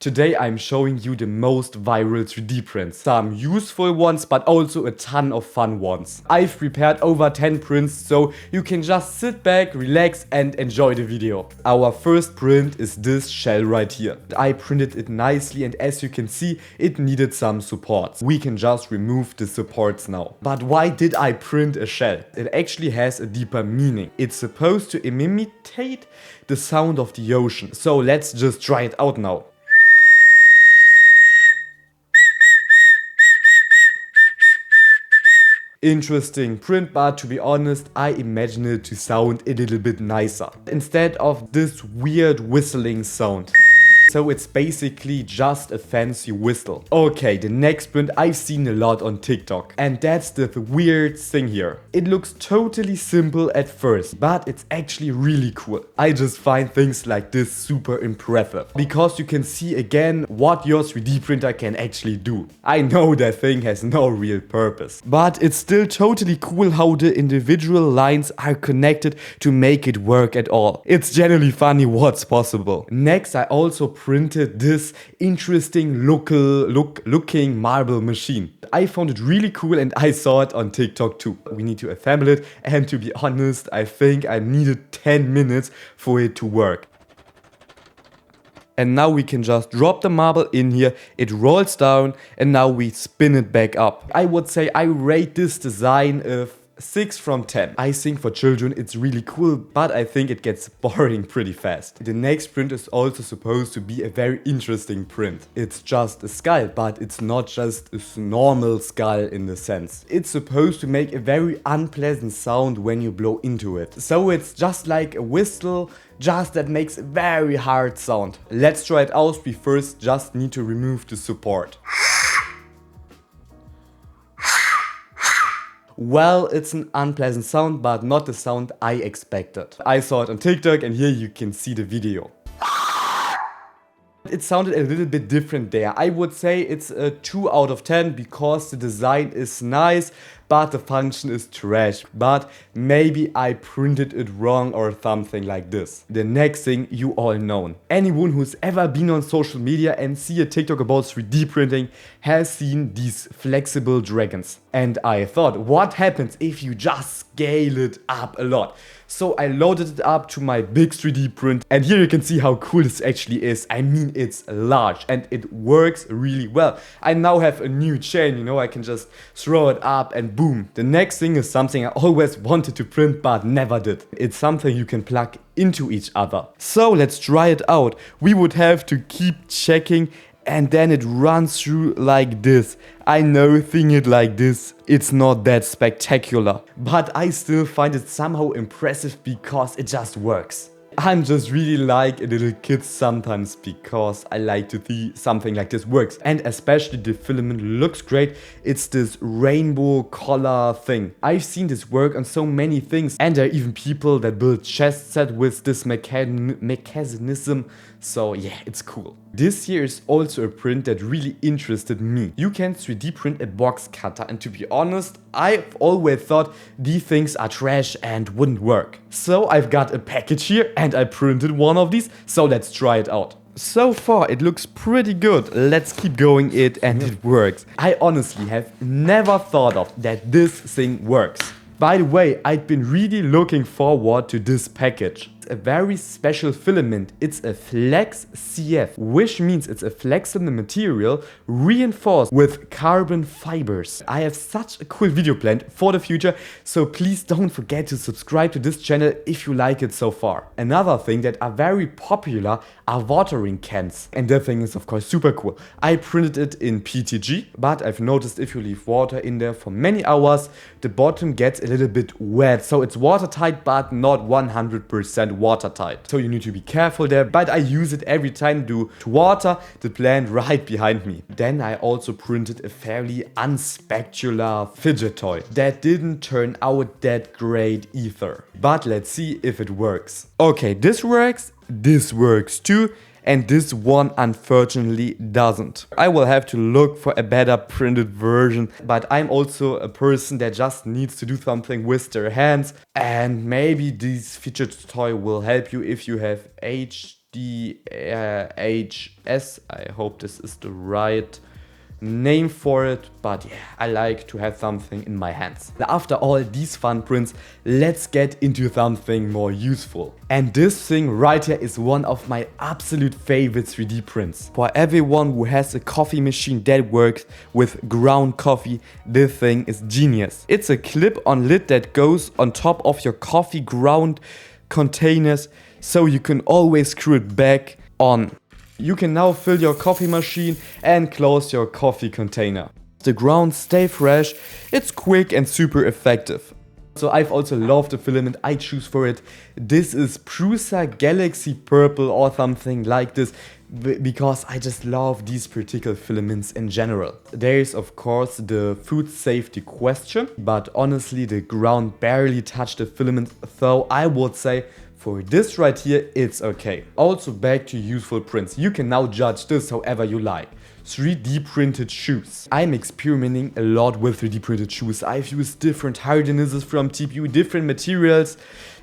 Today I'm showing you the most viral 3D prints. Some useful ones, but also a ton of fun ones. I've prepared over 10 prints, so you can just sit back, relax and enjoy the video. Our first print is this shell right here. I printed it nicely and as you can see, it needed some supports. We can just remove the supports now. But why did I print a shell? It actually has a deeper meaning. It's supposed to imitate the sound of the ocean. So let's just try it out now. Interesting print, but to be honest, I imagined it to sound a little bit nicer instead of this weird whistling sound. So it's basically just a fancy whistle. Okay, the next print I've seen a lot on TikTok. And that's the weird thing here. It looks totally simple at first, but it's actually really cool. I just find things like this super impressive. Because you can see again what your 3D printer can actually do. I know that thing has no real purpose. But it's still totally cool how the individual lines are connected to make it work at all. It's generally funny what's possible. Next, I also printed this interesting looking marble machine. I found it really cool and I saw it on TikTok too. We need to assemble it and to be honest, I think I needed 10 minutes for it to work. And now we can just drop the marble in here, it rolls down and now we spin it back up. I would say I rate this design a 6 from 10. I think for children it's really cool, but I think it gets boring pretty fast. The next print is also supposed to be a very interesting print. It's just a skull, but it's not just a normal skull in the sense. It's supposed to make a very unpleasant sound when you blow into it. So it's just like a whistle, just that makes a very hard sound. Let's try it out. We first just need to remove the support. Well, it's an unpleasant sound, but not the sound I expected. I saw it on TikTok and here you can see the video. It sounded a little bit different there. I would say it's a 2 out of 10 because the design is nice, but the function is trash. But maybe I printed it wrong or something like this. The next thing you all know. Anyone who's ever been on social media and see a TikTok about 3D printing has seen these flexible dragons. And I thought, what happens if you just scale it up a lot? So I loaded it up to my big 3D print and here you can see how cool this actually is. I mean, it's large and it works really well. I now have a new chain, you know, I can just throw it up and boom. The next thing is something I always wanted to print but never did. It's something you can plug into each other. So let's try it out. We would have to keep checking and then it runs through like this. I know seeing it like this, it's not that spectacular. But I still find it somehow impressive because it just works. I'm just really like a little kid sometimes because I like to see something like this works. And especially the filament looks great. It's this rainbow color thing. I've seen this work on so many things. And there are even people that build chest set with this mechanism. So yeah, it's cool. This here is also a print that really interested me. You can 3D print a box cutter and to be honest, I've always thought these things are trash and wouldn't work. So I've got a package here and I printed one of these, so let's try it out. So far it looks pretty good. Let's keep going and it works. I honestly have never thought of that this thing works. By the way, I've been really looking forward to this package. It's a very special filament. It's a Flex CF, which means it's a flexible material reinforced with carbon fibers. I have such a cool video planned for the future, so please don't forget to subscribe to this channel if you like it so far. Another thing that are very popular are watering cans. And that thing is of course super cool. I printed it in PTG, but I've noticed if you leave water in there for many hours, the bottom gets a little bit wet. So it's watertight, but not 100% watertight. So you need to be careful there, but I use it every time to water the plant right behind me. Then I also printed a fairly unspectacular fidget toy that didn't turn out that great either. But let's see if it works. Okay, this works too. And this one unfortunately doesn't. I will have to look for a better printed version, but I'm also a person that just needs to do something with their hands, and maybe this fidget toy will help you if you have DHS. I hope this is the right name for it, but yeah, I like to have something in my hands. After all these fun prints, let's get into something more useful. And this thing right here is one of my absolute favorite 3D prints. For everyone who has a coffee machine that works with ground coffee, this thing is genius. It's a clip-on lid that goes on top of your coffee ground containers, so you can always screw it back on. You can now fill your coffee machine and close your coffee container. The grounds stay fresh, it's quick and super effective. So I've also loved the filament I choose for it. This is Prusa Galaxy Purple or something like this, because I just love these particular filaments in general. There is of course the food safety question, but honestly the ground barely touched the filament, so I would say for this right here, it's okay. Also back to useful prints. You can now judge this however you like. 3D printed shoes. I'm experimenting a lot with 3D printed shoes. I've used different hardenesses from TPU, different materials,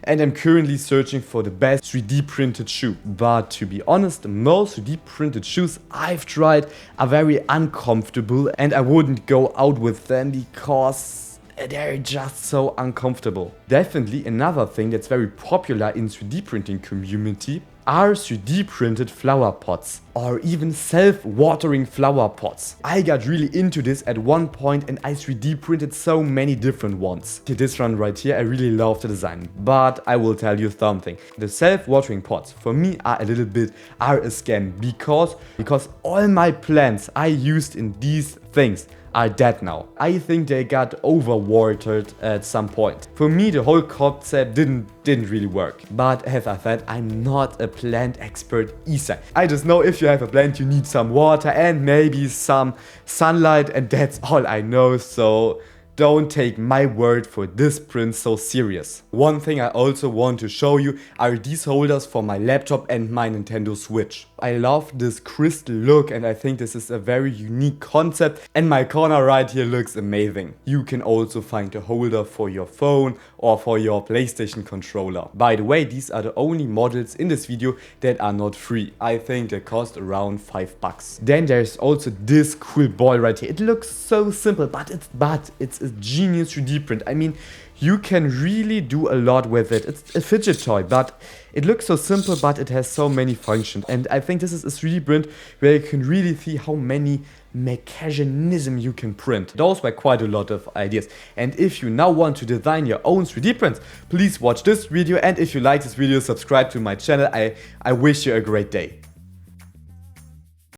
and I'm currently searching for the best 3D printed shoe. But to be honest, most 3D printed shoes I've tried are very uncomfortable, and I wouldn't go out with them because they're just so uncomfortable. Definitely another thing that's very popular in 3D printing community are 3D printed flower pots or even self-watering flower pots. I got really into this at one point and I 3D printed so many different ones. This one right here, I really love the design, but I will tell you something. The self-watering pots for me are a scam because all my plants I used in these things are dead now. I think they got overwatered at some point. For me, the whole concept didn't really work. But as I said, I'm not a plant expert either. I just know if you have a plant, you need some water and maybe some sunlight, and that's all I know. So don't take my word for this print so serious. One thing I also want to show you are these holders for my laptop and my Nintendo Switch. I love this crystal look and I think this is a very unique concept, and my corner right here looks amazing. You can also find a holder for your phone or for your PlayStation controller. By the way, these are the only models in this video that are not free. I think they cost around $5. Then there's also this cool ball right here. It looks so simple, but it's a genius 3D print. I mean, you can really do a lot with it. It's a fidget toy, but it looks so simple, but it has so many functions. And I think this is a 3D print where you can really see how many mechanism you can print. Those were quite a lot of ideas. And if you now want to design your own 3D prints, please watch this video. And if you like this video, subscribe to my channel. I wish you a great day.